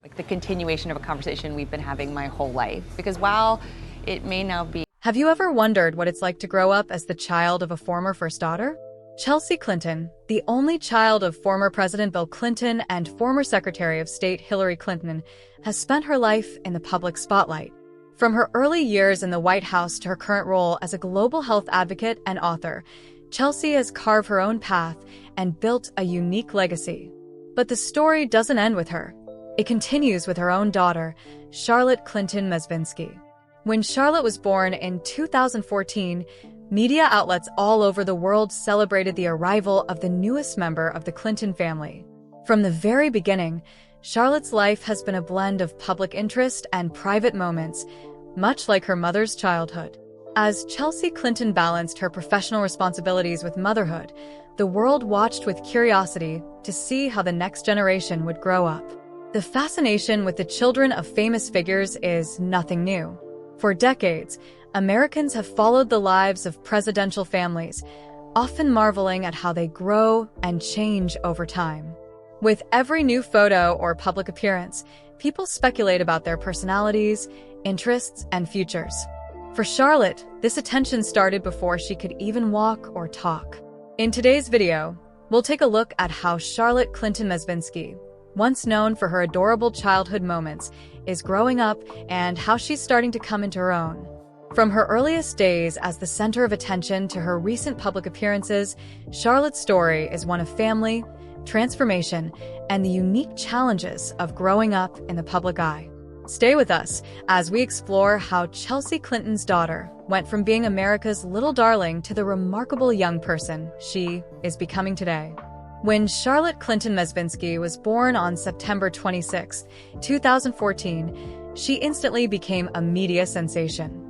Like the continuation of a conversation we've been having my whole life. Because while it may now be... Have you ever wondered what it's like to grow up as the child of a former first daughter? Chelsea Clinton, the only child of former President Bill Clinton and former Secretary of State Hillary Clinton, has spent her life in the public spotlight. From her early years in the White House to her current role as a global health advocate and author, Chelsea has carved her own path and built a unique legacy. But the story doesn't end with her. It continues with her own daughter, Charlotte Clinton Mezvinsky. When Charlotte was born in 2014, media outlets all over the world celebrated the arrival of the newest member of the Clinton family. From the very beginning, Charlotte's life has been a blend of public interest and private moments, much like her mother's childhood. As Chelsea Clinton balanced her professional responsibilities with motherhood, the world watched with curiosity to see how the next generation would grow up. The fascination with the children of famous figures is nothing new. For decades, Americans have followed the lives of presidential families, often marveling at how they grow and change over time. With every new photo or public appearance, people speculate about their personalities, interests, and futures. For Charlotte, this attention started before she could even walk or talk. In today's video, we'll take a look at how Charlotte Clinton Mezvinsky, once known for her adorable childhood moments, is growing up and how she's starting to come into her own. From her earliest days as the center of attention to her recent public appearances, Charlotte's story is one of family, transformation, and the unique challenges of growing up in the public eye. Stay with us as we explore how Chelsea Clinton's daughter went from being America's little darling to the remarkable young person she is becoming today. When Charlotte Clinton Mezvinsky was born on September 26, 2014, she instantly became a media sensation.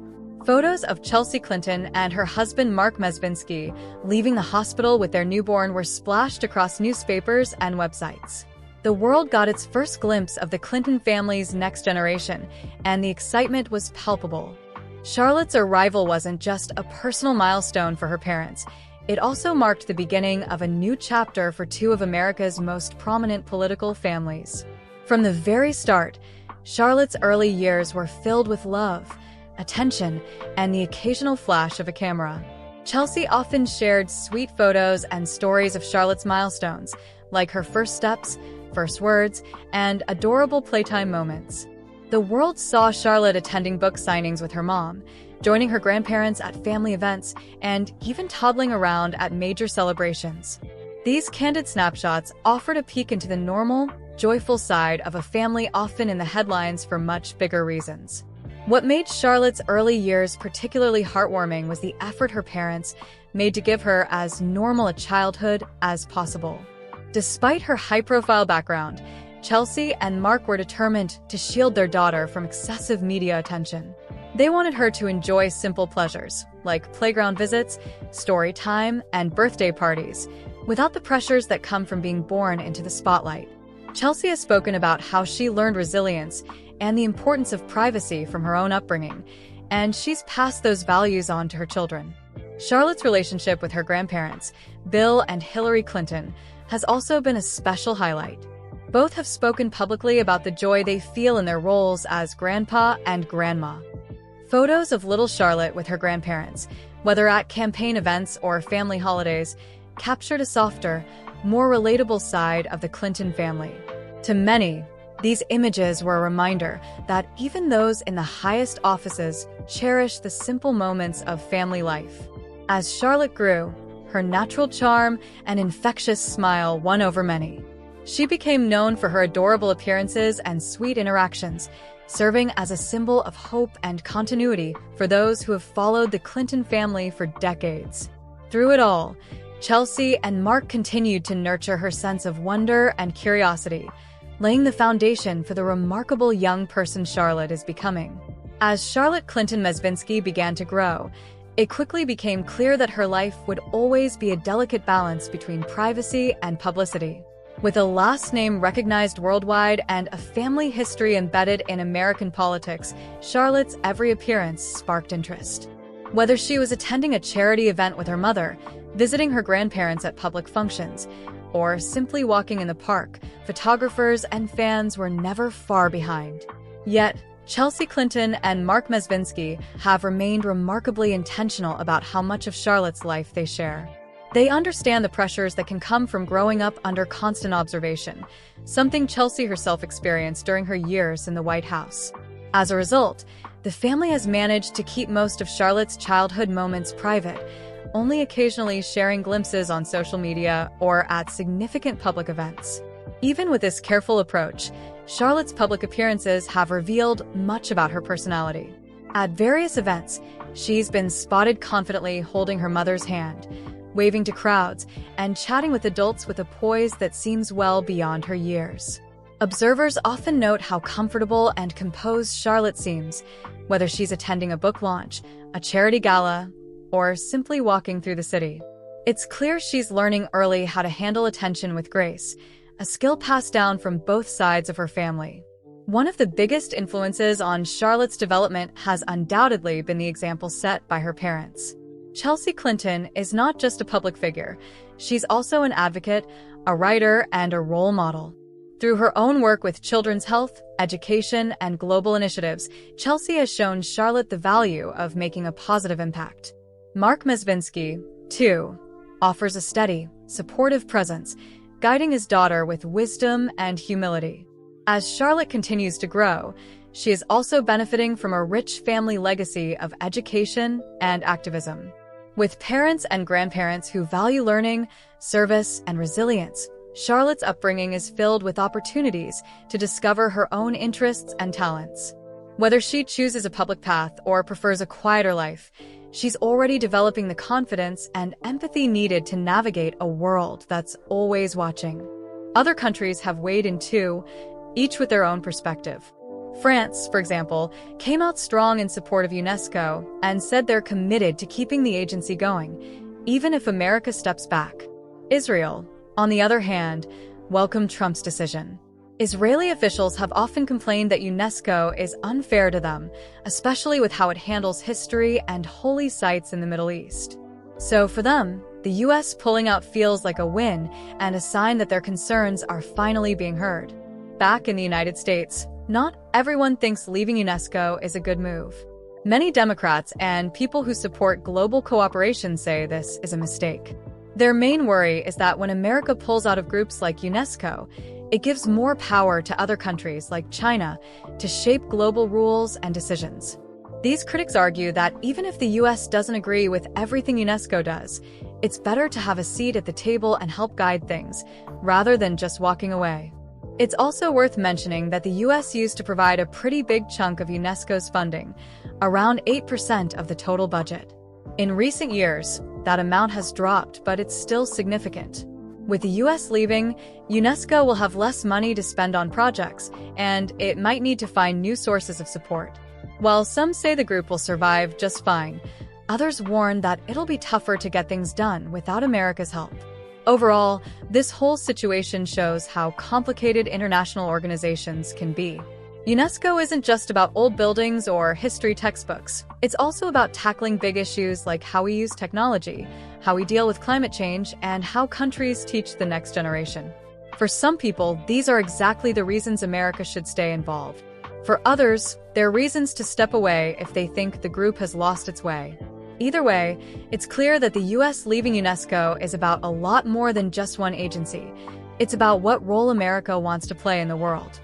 Photos of Chelsea Clinton and her husband Mark Mezvinsky leaving the hospital with their newborn were splashed across newspapers and websites. The world got its first glimpse of the Clinton family's next generation, and the excitement was palpable. Charlotte's arrival wasn't just a personal milestone for her parents. It also marked the beginning of a new chapter for two of America's most prominent political families. From the very start, Charlotte's early years were filled with love, attention, and the occasional flash of a camera. Chelsea often shared sweet photos and stories of Charlotte's milestones, like her first steps, first words, and adorable playtime moments. The world saw Charlotte attending book signings with her mom, joining her grandparents at family events, and even toddling around at major celebrations. These candid snapshots offered a peek into the normal, joyful side of a family often in the headlines for much bigger reasons. What made Charlotte's early years particularly heartwarming was the effort her parents made to give her as normal a childhood as possible. Despite her high-profile background, Chelsea and Mark were determined to shield their daughter from excessive media attention. They wanted her to enjoy simple pleasures, like playground visits, story time, and birthday parties, without the pressures that come from being born into the spotlight. Chelsea has spoken about how she learned resilience and the importance of privacy from her own upbringing, and she's passed those values on to her children. Charlotte's relationship with her grandparents, Bill and Hillary Clinton, has also been a special highlight. Both have spoken publicly about the joy they feel in their roles as grandpa and grandma. Photos of little Charlotte with her grandparents, whether at campaign events or family holidays, captured a softer, more relatable side of the Clinton family. To many, these images were a reminder that even those in the highest offices cherish the simple moments of family life. As Charlotte grew, her natural charm and infectious smile won over many. She became known for her adorable appearances and sweet interactions, serving as a symbol of hope and continuity for those who have followed the Clinton family for decades. Through it all, Chelsea and Mark continued to nurture her sense of wonder and curiosity, laying the foundation for the remarkable young person Charlotte is becoming. As Charlotte Clinton Mezvinsky began to grow, it quickly became clear that her life would always be a delicate balance between privacy and publicity. With a last name recognized worldwide and a family history embedded in American politics, Charlotte's every appearance sparked interest. Whether she was attending a charity event with her mother, visiting her grandparents at public functions, or simply walking in the park, photographers and fans were never far behind. Yet, Chelsea Clinton and Mark Mezvinsky have remained remarkably intentional about how much of Charlotte's life they share. They understand the pressures that can come from growing up under constant observation, something Chelsea herself experienced during her years in the White House. As a result, the family has managed to keep most of Charlotte's childhood moments private, only occasionally sharing glimpses on social media or at significant public events. Even with this careful approach, Charlotte's public appearances have revealed much about her personality. At various events, she's been spotted confidently holding her mother's hand, waving to crowds, and chatting with adults with a poise that seems well beyond her years. Observers often note how comfortable and composed Charlotte seems, whether she's attending a book launch, a charity gala, or simply walking through the city. It's clear she's learning early how to handle attention with grace, a skill passed down from both sides of her family. One of the biggest influences on Charlotte's development has undoubtedly been the example set by her parents. Chelsea Clinton is not just a public figure, she's also an advocate, a writer, and a role model. Through her own work with children's health, education, and global initiatives, Chelsea has shown Charlotte the value of making a positive impact. Mark Mezvinsky, too, offers a steady, supportive presence, guiding his daughter with wisdom and humility. As Charlotte continues to grow, she is also benefiting from a rich family legacy of education and activism. With parents and grandparents who value learning, service, and resilience, Charlotte's upbringing is filled with opportunities to discover her own interests and talents. Whether she chooses a public path or prefers a quieter life, she's already developing the confidence and empathy needed to navigate a world that's always watching. Other countries have weighed in too, each with their own perspective. France, for example, came out strong in support of UNESCO and said they're committed to keeping the agency going, even if America steps back. Israel, on the other hand, welcomed Trump's decision. Israeli officials have often complained that UNESCO is unfair to them, especially with how it handles history and holy sites in the Middle East. So for them, the US pulling out feels like a win and a sign that their concerns are finally being heard. Back in the United States, not everyone thinks leaving UNESCO is a good move. Many Democrats and people who support global cooperation say this is a mistake. Their main worry is that when America pulls out of groups like UNESCO, it gives more power to other countries like China to shape global rules and decisions. These critics argue that even if the US doesn't agree with everything UNESCO does, it's better to have a seat at the table and help guide things, rather than just walking away. It's also worth mentioning that the US used to provide a pretty big chunk of UNESCO's funding, around 8% of the total budget. In recent years, that amount has dropped, but it's still significant. With the US leaving, UNESCO will have less money to spend on projects, and it might need to find new sources of support. While some say the group will survive just fine, others warn that it'll be tougher to get things done without America's help. Overall, this whole situation shows how complicated international organizations can be. UNESCO isn't just about old buildings or history textbooks. It's also about tackling big issues like how we use technology, how we deal with climate change, and how countries teach the next generation. For some people, these are exactly the reasons America should stay involved. For others, they're reasons to step away if they think the group has lost its way. Either way, it's clear that the US leaving UNESCO is about a lot more than just one agency. It's about what role America wants to play in the world.